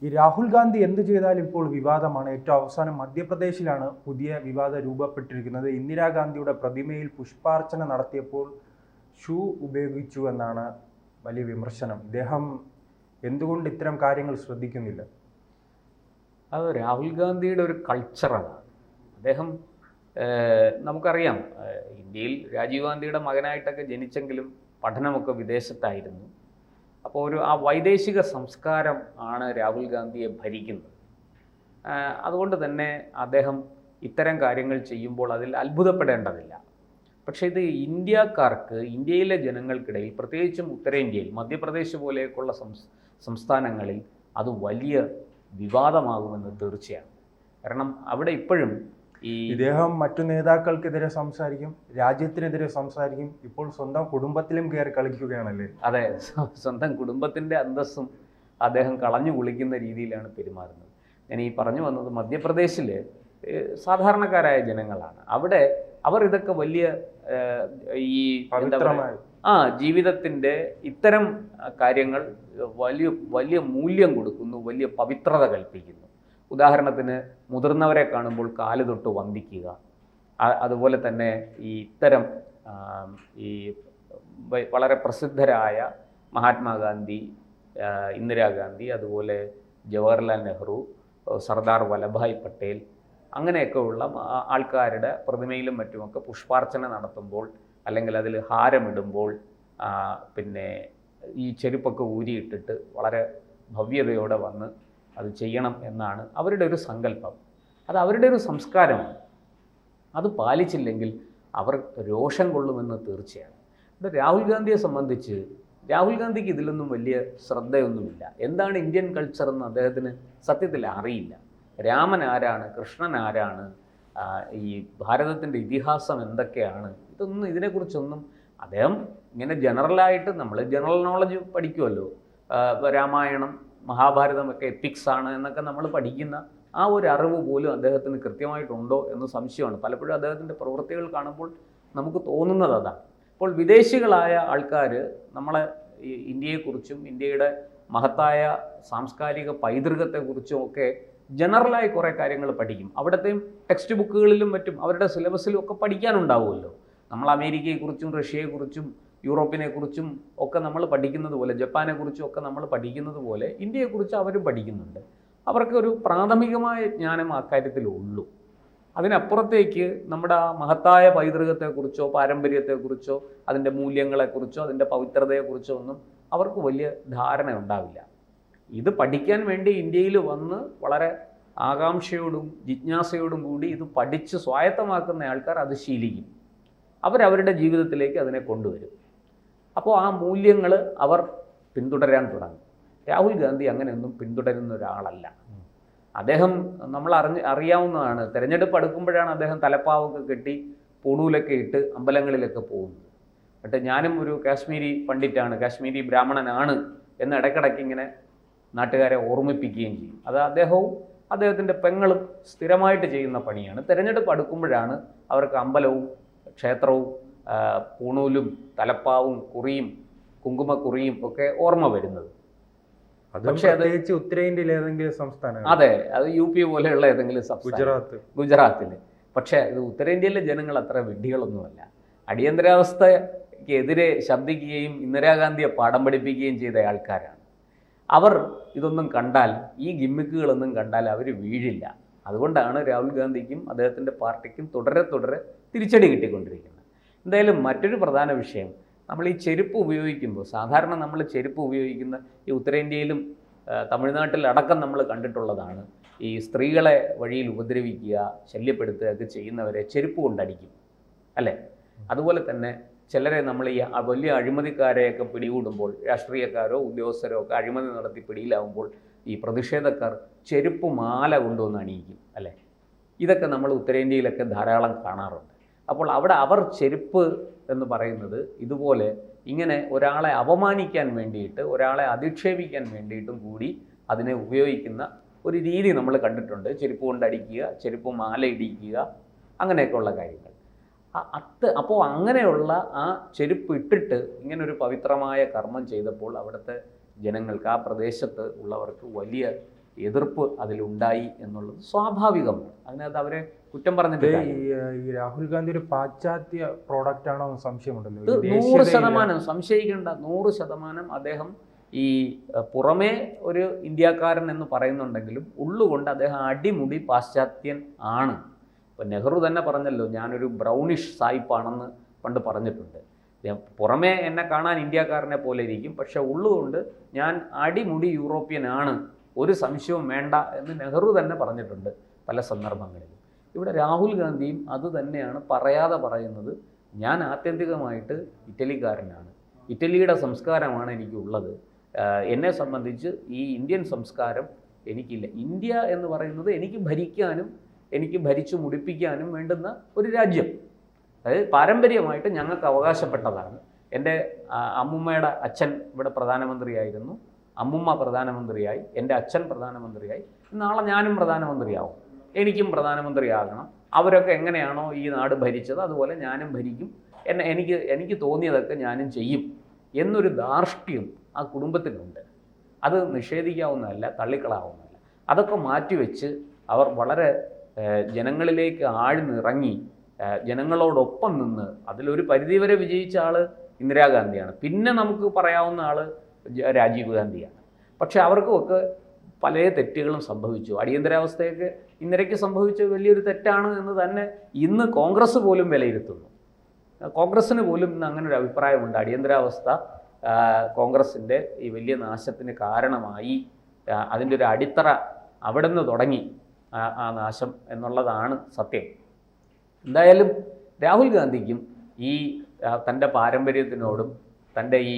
ഈ രാഹുൽ ഗാന്ധി എന്ത് ചെയ്താലും ഇപ്പോൾ വിവാദമാണ്. ഏറ്റവും അവസാനം മധ്യപ്രദേശിലാണ് പുതിയ വിവാദം രൂപപ്പെട്ടിരിക്കുന്നത്. ഇന്ദിരാഗാന്ധിയുടെ പ്രതിമയിൽ പുഷ്പാർച്ചന നടത്തിയപ്പോൾ ഷൂ ഉപയോഗിച്ചു എന്നാണ് വലിയ വിമർശനം. ഇദ്ദേഹം എന്തുകൊണ്ട് ഇത്തരം കാര്യങ്ങൾ ശ്രദ്ധിക്കുന്നില്ല? അത് രാഹുൽ ഗാന്ധിയുടെ ഒരു കൾച്ചറാണ്. അദ്ദേഹം നമുക്കറിയാം, ഇന്ത്യയിൽ രാജീവ് ഗാന്ധിയുടെ മകനായിട്ടൊക്കെ ജനിച്ചെങ്കിലും പഠനമൊക്കെ വിദേശത്തായിരുന്നു. അപ്പോൾ ആ വൈദേശിക സംസ്കാരം ആണ് രാഹുൽ ഗാന്ധിയെ ഭരിക്കുന്നത്. അതുകൊണ്ട് തന്നെ അദ്ദേഹം ഇത്തരം കാര്യങ്ങൾ ചെയ്യുമ്പോൾ അതിൽ അത്ഭുതപ്പെടേണ്ടതില്ല. പക്ഷേ ഇത് ഇന്ത്യക്കാർക്ക്, ഇന്ത്യയിലെ ജനങ്ങൾക്കിടയിൽ, പ്രത്യേകിച്ചും ഉത്തരേന്ത്യയിൽ മധ്യപ്രദേശ് പോലെയൊക്കെയുള്ള സംസ്ഥാനങ്ങളിൽ അത് വലിയ വിവാദമാകുമെന്ന് തീർച്ചയാണ്. കാരണം അവിടെ ഇപ്പോഴും ഇദ്ദേഹം മറ്റു നേതാക്കൾക്കെതിരെ സംസാരിക്കും, രാജ്യത്തിനെതിരെ സംസാരിക്കും, ഇപ്പോൾ സ്വന്തം കുടുംബത്തിലും കയറി കളിക്കുകയാണല്ലേ? അതെ, സ്വന്തം കുടുംബത്തിൻ്റെ അന്തസ്സും അദ്ദേഹം കളഞ്ഞു കുളിക്കുന്ന രീതിയിലാണ് പെരുമാറുന്നത്. ഞാൻ ഈ പറഞ്ഞു വന്നത് മധ്യപ്രദേശിൽ സാധാരണക്കാരായ ജനങ്ങളാണ്. അവിടെ അവർ ഇതൊക്കെ വലിയ ഈ ജീവിതത്തിൻ്റെ ഇത്തരം കാര്യങ്ങൾ വലിയ വലിയ മൂല്യം കൊടുക്കുന്നു, വലിയ പവിത്രത കൽപ്പിക്കുന്നു. ഉദാഹരണത്തിന് മുതിർന്നവരെ കാണുമ്പോൾ കാല് തൊട്ട് വന്ദിക്കുക. അതുപോലെ തന്നെ ഈ ഇത്തരം ഈ വളരെ പ്രസിദ്ധരായ മഹാത്മാഗാന്ധി, ഇന്ദിരാഗാന്ധി, അതുപോലെ ജവഹർലാൽ നെഹ്റു, സർദാർ വല്ലഭായ് പട്ടേൽ, അങ്ങനെയൊക്കെ ഉള്ള ആൾക്കാരുടെ പ്രതിമയിലും മറ്റുമൊക്കെ പുഷ്പാർച്ചന നടത്തുമ്പോൾ, അല്ലെങ്കിൽ അതിൽ ഹാരമിടുമ്പോൾ, പിന്നെ ഈ ചെരുപ്പൊക്കെ ഊരിയിട്ടിട്ട് വളരെ ഭവ്യതയോടെ വന്ന് അത് ചെയ്യണം എന്നാണ് അവരുടെ ഒരു സങ്കല്പം. അത് അവരുടെ ഒരു സംസ്കാരമാണ്. അത് പാലിച്ചില്ലെങ്കിൽ അവർ രോഷം കൊള്ളുമെന്ന് തീർച്ചയാണ്. ഇവിടെ രാഹുൽ ഗാന്ധിയെ സംബന്ധിച്ച് രാഹുൽ ഗാന്ധിക്ക് ഇതിലൊന്നും വലിയ ശ്രദ്ധയൊന്നുമില്ല. എന്താണ് ഇന്ത്യൻ കൾച്ചർ എന്ന് അദ്ദേഹത്തിന് സത്യത്തിൽ അറിയില്ല. രാമൻ ആരാണ്, കൃഷ്ണൻ ആരാണ്, ഈ ഭാരതത്തിൻ്റെ ഇതിഹാസം എന്തൊക്കെയാണ്, ഇതിനെക്കുറിച്ചൊന്നും അദ്ദേഹം ഇങ്ങനെ ജനറലായിട്ട്, നമ്മൾ ജനറൽ നോളജ് പഠിക്കുമല്ലോ, രാമായണം മഹാഭാരതമൊക്കെ എപ്പിക്സ് ആണ് എന്നൊക്കെ നമ്മൾ പഠിക്കുന്ന ആ ഒരു അറിവ് പോലും അദ്ദേഹത്തിന് കൃത്യമായിട്ടുണ്ടോ എന്ന് സംശയമാണ്. പലപ്പോഴും അദ്ദേഹത്തിൻ്റെ പ്രവൃത്തികൾ കാണുമ്പോൾ നമുക്ക് തോന്നുന്നത് അതാണ്. ഇപ്പോൾ വിദേശികളായ ആൾക്കാർ നമ്മളെ ഇന്ത്യയെക്കുറിച്ചും ഇന്ത്യയുടെ മഹത്തായ സാംസ്കാരിക പൈതൃകത്തെക്കുറിച്ചും ഒക്കെ ജനറലായി കുറേ കാര്യങ്ങൾ പഠിക്കും. അവിടുത്തെയും ടെക്സ്റ്റ് ബുക്കുകളിലും മറ്റും അവരുടെ സിലബസിലും ഒക്കെ പഠിക്കാനുണ്ടാവുമല്ലോ. നമ്മൾ അമേരിക്കയെക്കുറിച്ചും റഷ്യയെക്കുറിച്ചും യൂറോപ്പിനെക്കുറിച്ചും ഒക്കെ നമ്മൾ പഠിക്കുന്നത് പോലെ, ജപ്പാനെക്കുറിച്ചും ഒക്കെ നമ്മൾ പഠിക്കുന്നത് പോലെ ഇന്ത്യയെക്കുറിച്ച് അവരും പഠിക്കുന്നുണ്ട്. അവർക്കൊരു പ്രാഥമികമായ ജ്ഞാനം അക്കാര്യത്തിലുള്ളൂ. അതിനപ്പുറത്തേക്ക് നമ്മുടെ ആ മഹത്തായ പൈതൃകത്തെക്കുറിച്ചോ പാരമ്പര്യത്തെക്കുറിച്ചോ അതിൻ്റെ മൂല്യങ്ങളെക്കുറിച്ചോ അതിൻ്റെ പവിത്രതയെക്കുറിച്ചോ ഒന്നും അവർക്ക് വലിയ ധാരണ ഉണ്ടാവില്ല. ഇത് പഠിക്കാൻ വേണ്ടി ഇന്ത്യയിൽ വന്ന് വളരെ ആകാംക്ഷയോടും ജിജ്ഞാസയോടും കൂടി ഇത് പഠിച്ച് സ്വായത്തമാക്കുന്ന ആൾക്കാർ അത് ശീലിക്കും. അവരവരുടെ ജീവിതത്തിലേക്ക് അതിനെ കൊണ്ടുവരും. അപ്പോൾ ആ മൂല്യങ്ങൾ അവർ പിന്തുടരാൻ തുടങ്ങും. രാഹുൽ ഗാന്ധി അങ്ങനെയൊന്നും പിന്തുടരുന്ന ഒരാളല്ല. അദ്ദേഹം നമ്മൾ അറിയാവുന്നതാണ്. തിരഞ്ഞെടുപ്പ് അടുക്കുമ്പോഴാണ് അദ്ദേഹം തലപ്പാവൊക്കെ കെട്ടി പൂണൂലൊക്കെ ഇട്ട് അമ്പലങ്ങളിലൊക്കെ പോകുന്നത്. എന്നിട്ട് ഞാനും ഒരു കാശ്മീരി പണ്ഡിറ്റാണ്, കാശ്മീരി ബ്രാഹ്മണനാണ് എന്ന് ഇടയ്ക്കിടയ്ക്ക് ഇങ്ങനെ നാട്ടുകാരെ ഓർമ്മിപ്പിക്കുകയും ചെയ്യും. അത് അദ്ദേഹവും അദ്ദേഹത്തിൻ്റെ പെങ്ങളും സ്ഥിരമായിട്ട് ചെയ്യുന്ന പണിയാണ്. തിരഞ്ഞെടുപ്പ് അടുക്കുമ്പോഴാണ് അവർക്ക് അമ്പലവും ക്ഷേത്രവും പൂണൂലും തലപ്പാവും കുറിയും കുങ്കുമക്കുറിയും ഒക്കെ ഓർമ്മ വരുന്നത്. പക്ഷേ അത് ഉത്തരേന്ത്യയിൽ ഏതെങ്കിലും സംസ്ഥാനം, അതെ, അത് UP പോലെയുള്ള ഏതെങ്കിലും ഗുജറാത്തിൽ. പക്ഷേ ഇത് ഉത്തരേന്ത്യയിലെ ജനങ്ങൾ അത്ര വിഡ്ഢികളൊന്നുമല്ല. അടിയന്തരാവസ്ഥയ്ക്കെതിരെ ശബ്ദിക്കുകയും ഇന്ദിരാഗാന്ധിയെ പാഠം പഠിപ്പിക്കുകയും ചെയ്ത ആൾക്കാരാണ്. അവർ ഇതൊന്നും കണ്ടാൽ, ഈ ഗിമ്മിക്കുകളൊന്നും കണ്ടാൽ അവർ വീഴില്ല. അതുകൊണ്ടാണ് രാഹുൽ ഗാന്ധിക്കും അദ്ദേഹത്തിൻ്റെ പാർട്ടിക്കും തുടരെ തിരിച്ചടി കിട്ടിക്കൊണ്ടിരിക്കുന്നത്. എന്തായാലും മറ്റൊരു പ്രധാന വിഷയം, നമ്മൾ ഈ ചെരുപ്പ് ഉപയോഗിക്കുമ്പോൾ, സാധാരണ നമ്മൾ ചെരുപ്പ് ഉപയോഗിക്കുന്ന ഈ ഉത്തരേന്ത്യയിലും തമിഴ്നാട്ടിലടക്കം നമ്മൾ കണ്ടിട്ടുള്ളതാണ്, ഈ സ്ത്രീകളെ വഴിയിൽ ഉപദ്രവിക്കുക, ശല്യപ്പെടുത്തുക ഒക്കെ ചെയ്യുന്നവരെ ചെരുപ്പ് കൊണ്ടടിക്കും, അല്ലേ? അതുപോലെ തന്നെ ചിലരെ നമ്മൾ ഈ വലിയ അഴിമതിക്കാരെയൊക്കെ പിടികൂടുമ്പോൾ, രാഷ്ട്രീയക്കാരോ ഉദ്യോഗസ്ഥരോ ഒക്കെ അഴിമതി നടത്തി പിടിയിലാവുമ്പോൾ ഈ പ്രതിഷേധക്കാർ ചെരുപ്പ് മാല കൊണ്ടുവന്ന് അണിയിക്കും, അല്ലേ? ഇതൊക്കെ നമ്മൾ ഉത്തരേന്ത്യയിലൊക്കെ ധാരാളം കാണാറുണ്ട്. അപ്പോൾ അവിടെ അവർ ചെരുപ്പ് എന്ന് പറയുന്നത് ഇതുപോലെ ഇങ്ങനെ ഒരാളെ അപമാനിക്കാൻ വേണ്ടിയിട്ട്, ഒരാളെ അധിക്ഷേപിക്കാൻ വേണ്ടിയിട്ടും കൂടി അതിനെ ഉപയോഗിക്കുന്ന ഒരു രീതി നമ്മൾ കണ്ടിട്ടുണ്ട്. ചെരുപ്പ് കൊണ്ടടിക്കുക, ചെരുപ്പ് മാല ഇടിക്കുക, അങ്ങനെയൊക്കെയുള്ള കാര്യങ്ങൾ. അപ്പോൾ അങ്ങനെയുള്ള ആ ചെരുപ്പ് ഇട്ടിട്ട് ഇങ്ങനൊരു പവിത്രമായ കർമ്മം ചെയ്തപ്പോൾ അവിടുത്തെ ജനങ്ങൾക്ക്, ആ പ്രദേശത്ത് ഉള്ളവർക്ക് വലിയ എതിർപ്പ് അതിലുണ്ടായി എന്നുള്ളത് സ്വാഭാവികമാണ്. അതിനകത്ത് അവരെ കുറ്റം പറഞ്ഞിട്ട് ഈ രാഹുൽ ഗാന്ധി ഒരു പാശ്ചാത്യ പ്രോഡക്റ്റ് ആണോ എന്ന് സംശയമുണ്ടല്ലോ. 100% സംശയിക്കേണ്ട. 100% അദ്ദേഹം ഈ പുറമേ ഒരു ഇന്ത്യക്കാരൻ എന്ന് പറയുന്നുണ്ടെങ്കിലും ഉള്ളുകൊണ്ട് അദ്ദേഹം അടിമുടി പാശ്ചാത്യൻ ആണ്. ഇപ്പം നെഹ്റു തന്നെ പറഞ്ഞല്ലോ, ഞാനൊരു ബ്രൗണിഷ് സായിപ്പാണെന്ന് പണ്ട് പറഞ്ഞിട്ടുണ്ട്. പുറമേ എന്നെ കാണാൻ ഇന്ത്യക്കാരനെ പോലെ ഇരിക്കും, പക്ഷെ ഉള്ളുകൊണ്ട് ഞാൻ അടിമുടി യൂറോപ്യനാണ്, ഒരു സംശയവും വേണ്ട എന്ന് നെഹ്റു തന്നെ പറഞ്ഞിട്ടുണ്ട് പല സന്ദർഭങ്ങളിലും. ഇവിടെ രാഹുൽ ഗാന്ധിയും അത് തന്നെയാണ് പറയാതെ പറയുന്നത്. ഞാൻ ആത്യന്തികമായിട്ട് ഇറ്റലിക്കാരനാണ്, ഇറ്റലിയുടെ സംസ്കാരമാണ് എനിക്കുള്ളത്, എന്നെ സംബന്ധിച്ച് ഈ ഇന്ത്യൻ സംസ്കാരം എനിക്കില്ല. ഇന്ത്യ എന്ന് പറയുന്നത് എനിക്ക് ഭരിക്കാനും എനിക്ക് ഭരിച്ചു മുടിപ്പിക്കാനും വേണ്ടുന്ന ഒരു രാജ്യം. അതായത് പാരമ്പര്യമായിട്ട് ഞങ്ങൾക്ക് അവകാശപ്പെട്ടതാണ്. എൻ്റെ അമ്മുമ്മയുടെ അച്ഛൻ ഇവിടെ പ്രധാനമന്ത്രിയായിരുന്നു, അമ്മുമ്മ പ്രധാനമന്ത്രിയായി, എൻ്റെ അച്ഛൻ പ്രധാനമന്ത്രിയായി, നാളെ ഞാനും പ്രധാനമന്ത്രിയാവും, എനിക്കും പ്രധാനമന്ത്രിയാകണം. അവരൊക്കെ എങ്ങനെയാണോ ഈ നാട് ഭരിച്ചത് അതുപോലെ ഞാനും ഭരിക്കും, എനിക്ക് തോന്നിയതൊക്കെ ഞാനും ചെയ്യും എന്നൊരു ധാർഷ്ട്യം ആ കുടുംബത്തിനുണ്ട്. അത് നിഷേധിക്കാവുന്നതല്ല, തള്ളിക്കളാവുന്നതല്ല. അതൊക്കെ മാറ്റിവെച്ച് അവർ വളരെ ജനങ്ങളിലേക്ക് ആഴ്ന്നിറങ്ങി ജനങ്ങളോടൊപ്പം നിന്ന് അതിലൊരു പരിധിവരെ വിജയിച്ച ആൾ ഇന്ദിരാഗാന്ധിയാണ്. പിന്നെ നമുക്ക് പറയാവുന്ന ആൾ രാജീവ് ഗാന്ധിയാണ്. പക്ഷെ അവർക്കുമൊക്കെ പല തെറ്റുകളും സംഭവിച്ചു. അടിയന്തരാവസ്ഥയൊക്കെ ഇന്ദിരയ്ക്ക് സംഭവിച്ച വലിയൊരു തെറ്റാണ് എന്ന് തന്നെ ഇന്ന് കോൺഗ്രസ് പോലും വിലയിരുത്തുന്നു. കോൺഗ്രസ്സിന് പോലും ഇന്ന് അങ്ങനെ ഒരു അഭിപ്രായമുണ്ട്. അടിയന്തരാവസ്ഥ കോൺഗ്രസിൻ്റെ ഈ വലിയ നാശത്തിന് കാരണമായി, അതിൻ്റെ ഒരു അടിത്തറ അവിടെ നിന്ന് തുടങ്ങി ആ നാശം എന്നുള്ളതാണ് സത്യം. എന്തായാലും രാഹുൽ ഗാന്ധിക്കും ഈ തൻ്റെ പാരമ്പര്യത്തിനോടും തൻ്റെ ഈ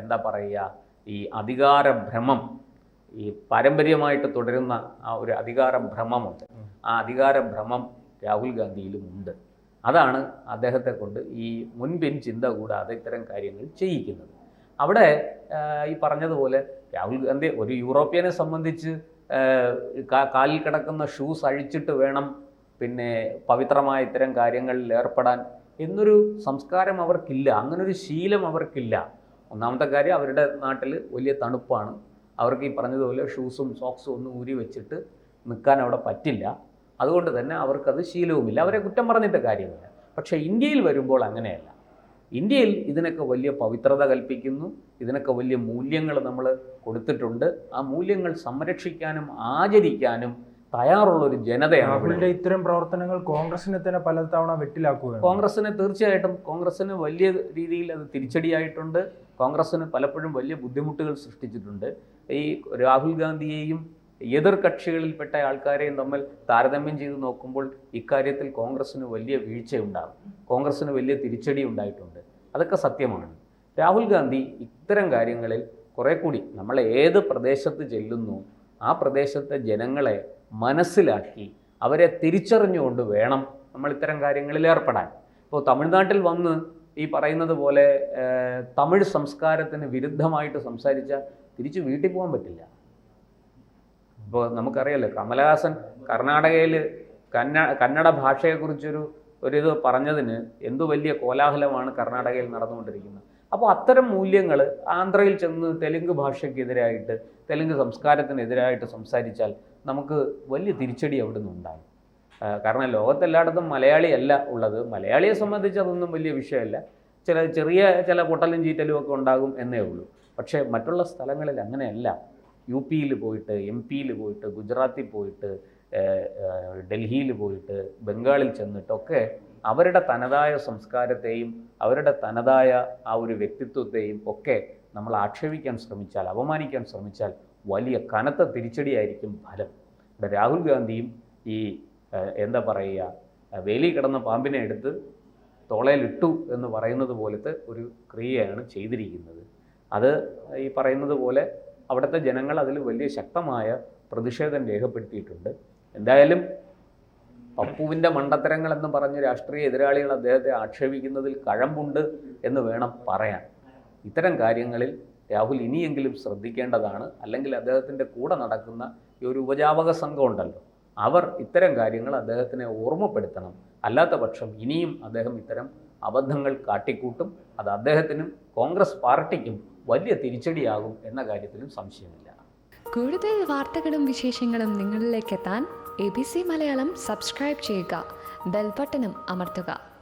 എന്താ പറയുക, ഈ അധികാരഭ്രമം, ഈ പാരമ്പര്യമായിട്ട് തുടരുന്ന ആ ഒരു അധികാരഭ്രമമുണ്ട്. ആ അധികാരഭ്രമം രാഹുൽ ഗാന്ധിയിലും ഉണ്ട്. അതാണ് അദ്ദേഹത്തെ കൊണ്ട് ഈ മുൻപിൻ ചിന്ത കൂടാതെ ഇത്തരം കാര്യങ്ങൾ ചെയ്യിക്കുന്നത്. അവിടെ ഈ പറഞ്ഞതുപോലെ രാഹുൽ ഗാന്ധി ഒരു യൂറോപ്യനെ സംബന്ധിച്ച് കാലിൽ കിടക്കുന്ന ഷൂസ് അഴിച്ചിട്ട് വേണം പിന്നെ പവിത്രമായ ഇത്തരം കാര്യങ്ങളിൽ ഏർപ്പെടാൻ എന്നൊരു സംസ്കാരം അവർക്കില്ല, അങ്ങനൊരു ശീലം അവർക്കില്ല. ഒന്നാമത്തെ കാര്യം, അവരുടെ നാട്ടിൽ വലിയ തണുപ്പാണ്. അവർക്ക് ഈ പറഞ്ഞതുപോലെ ഷൂസും സോക്സും ഒന്നും ഊരി വെച്ചിട്ട് നിൽക്കാൻ അവിടെ പറ്റില്ല. അതുകൊണ്ട് തന്നെ അവർക്കത് ശീലവുമില്ല. അവരെ കുറ്റം പറഞ്ഞിട്ട് കാര്യമില്ല. പക്ഷേ ഇന്ത്യയിൽ വരുമ്പോൾ അങ്ങനെയല്ല. ഇന്ത്യയിൽ ഇതിനൊക്കെ വലിയ പവിത്രത കൽപ്പിക്കുന്നു, ഇതിനൊക്കെ വലിയ മൂല്യങ്ങൾ നമ്മൾ കൊടുത്തിട്ടുണ്ട്. ആ മൂല്യങ്ങൾ സംരക്ഷിക്കാനും ആചരിക്കാനും തയ്യാറുള്ളൊരു ജനതയാണ്. ഇത്തരം പ്രവർത്തനങ്ങൾ കോൺഗ്രസിനെ തന്നെ പലതവണ വെട്ടിലാക്കുക. കോൺഗ്രസിനെ തീർച്ചയായിട്ടും, കോൺഗ്രസിന് വലിയ രീതിയിൽ അത് തിരിച്ചടിയായിട്ടുണ്ട്. കോൺഗ്രസിന് പലപ്പോഴും വലിയ ബുദ്ധിമുട്ടുകൾ സൃഷ്ടിച്ചിട്ടുണ്ട്. ഈ രാഹുൽ ഗാന്ധിയെയും എതിർ കക്ഷികളിൽപ്പെട്ട ആൾക്കാരെയും തമ്മിൽ താരതമ്യം ചെയ്ത് നോക്കുമ്പോൾ ഇക്കാര്യത്തിൽ കോൺഗ്രസ്സിന് വലിയ വീഴ്ചയുണ്ടാകും, കോൺഗ്രസ്സിന് വലിയ തിരിച്ചടി ഉണ്ടായിട്ടുണ്ട്. അതൊക്കെ സത്യമാണ്. രാഹുൽ ഗാന്ധി ഇത്തരം കാര്യങ്ങളിൽ കുറെ കൂടി, നമ്മൾ ഏത് പ്രദേശത്ത് ചെല്ലുന്നു ആ പ്രദേശത്തെ ജനങ്ങളെ മനസ്സിലാക്കി അവരെ തിരിച്ചറിഞ്ഞുകൊണ്ട് വേണം നമ്മൾ ഇത്തരം കാര്യങ്ങളിൽ ഏർപ്പെടാൻ. ഇപ്പോൾ തമിഴ്നാട്ടിൽ വന്ന് ഈ പറയുന്നത് പോലെ തമിഴ് സംസ്കാരത്തിന് വിരുദ്ധമായിട്ട് സംസാരിച്ചാൽ തിരിച്ച് വീട്ടിൽ പോകാൻ പറ്റില്ല. ഇപ്പോൾ നമുക്കറിയാലോ, കമലഹാസൻ കർണാടകയിൽ കന്നഡ ഭാഷയെക്കുറിച്ചൊരു പറഞ്ഞതിന് എന്തു വലിയ കോലാഹലമാണ് കർണാടകയിൽ നടന്നുകൊണ്ടിരിക്കുന്നത്. അപ്പോൾ അത്തരം മൂല്യങ്ങൾ ആന്ധ്രയിൽ ചെന്ന് തെലുങ്ക് ഭാഷയ്ക്കെതിരായിട്ട്, തെലുങ്ക് സംസ്കാരത്തിനെതിരായിട്ട് സംസാരിച്ചാൽ നമുക്ക് വലിയ തിരിച്ചടി അവിടെ നിന്നുണ്ടാകും. കാരണം ലോകത്തെല്ലായിടത്തും മലയാളിയല്ല ഉള്ളത്. മലയാളിയെ സംബന്ധിച്ച് അതൊന്നും വലിയ വിഷയമല്ല. ചില പൊട്ടലും ചീറ്റലും ഒക്കെ ഉണ്ടാകും എന്നേ ഉള്ളൂ. പക്ഷേ മറ്റുള്ള സ്ഥലങ്ങളിൽ അങ്ങനെയല്ല. യു പിയിൽ പോയിട്ട്, എം പിയിൽ പോയിട്ട്, ഗുജറാത്തിൽ പോയിട്ട്, ഡൽഹിയിൽ പോയിട്ട്, ബംഗാളിൽ ചെന്നിട്ടൊക്കെ അവരുടെ തനതായ സംസ്കാരത്തെയും അവരുടെ തനതായ ആ ഒരു വ്യക്തിത്വത്തെയും ഒക്കെ നമ്മൾ ആക്ഷേപിക്കാൻ ശ്രമിച്ചാൽ, അപമാനിക്കാൻ ശ്രമിച്ചാൽ വലിയ കനത്ത തിരിച്ചടിയായിരിക്കും ഫലം. ഇവിടെ രാഹുൽ ഗാന്ധിയും ഈ എന്താ പറയുക, വേലി കിടന്ന പാമ്പിനെ എടുത്ത് തോളയിലിട്ടു എന്ന് പറയുന്നത് പോലത്തെ ഒരു ക്രിയയാണ് ചെയ്തിരിക്കുന്നത്. അത് ഈ പറയുന്നത് പോലെ അവിടുത്തെ ജനങ്ങൾ അതിൽ വലിയ ശക്തമായ പ്രതിഷേധം രേഖപ്പെടുത്തിയിട്ടുണ്ട്. എന്തായാലും പപ്പുവിൻ്റെ മണ്ടത്തരങ്ങൾ എന്ന് പറഞ്ഞ് രാഷ്ട്രീയ എതിരാളികൾ അദ്ദേഹത്തെ ആക്ഷേപിക്കുന്നതിൽ കഴമ്പുണ്ട് എന്ന് വേണം പറയാൻ. ഇത്തരം കാര്യങ്ങളിൽ രാഹുൽ ഇനിയെങ്കിലും ശ്രദ്ധിക്കേണ്ടതാണ്. അല്ലെങ്കിൽ അദ്ദേഹത്തിൻ്റെ കൂടെ നടക്കുന്ന ഈ ഒരു ഉപജാപക സംഘം ഉണ്ടല്ലോ, അവർ ഇത്തരം കാര്യങ്ങൾ അദ്ദേഹത്തിനെ ഓർമ്മപ്പെടുത്തണം. അല്ലാത്ത പക്ഷം ഇനിയും അദ്ദേഹം ഇത്തരം അബദ്ധങ്ങൾ കാട്ടിക്കൂട്ടും. അത് അദ്ദേഹത്തിനും കോൺഗ്രസ് പാർട്ടിക്കും വലിയ തിരിച്ചടിയാകും എന്ന കാര്യത്തിലും സംശയമില്ല. കൂടുതൽ വാർത്തകളും വിശേഷങ്ങളും നിങ്ങളിലേക്ക് എത്താൻ ABC മലയാളം സബ്സ്ക്രൈബ് ചെയ്യുക, ബെൽബട്ടനും അമർത്തുക.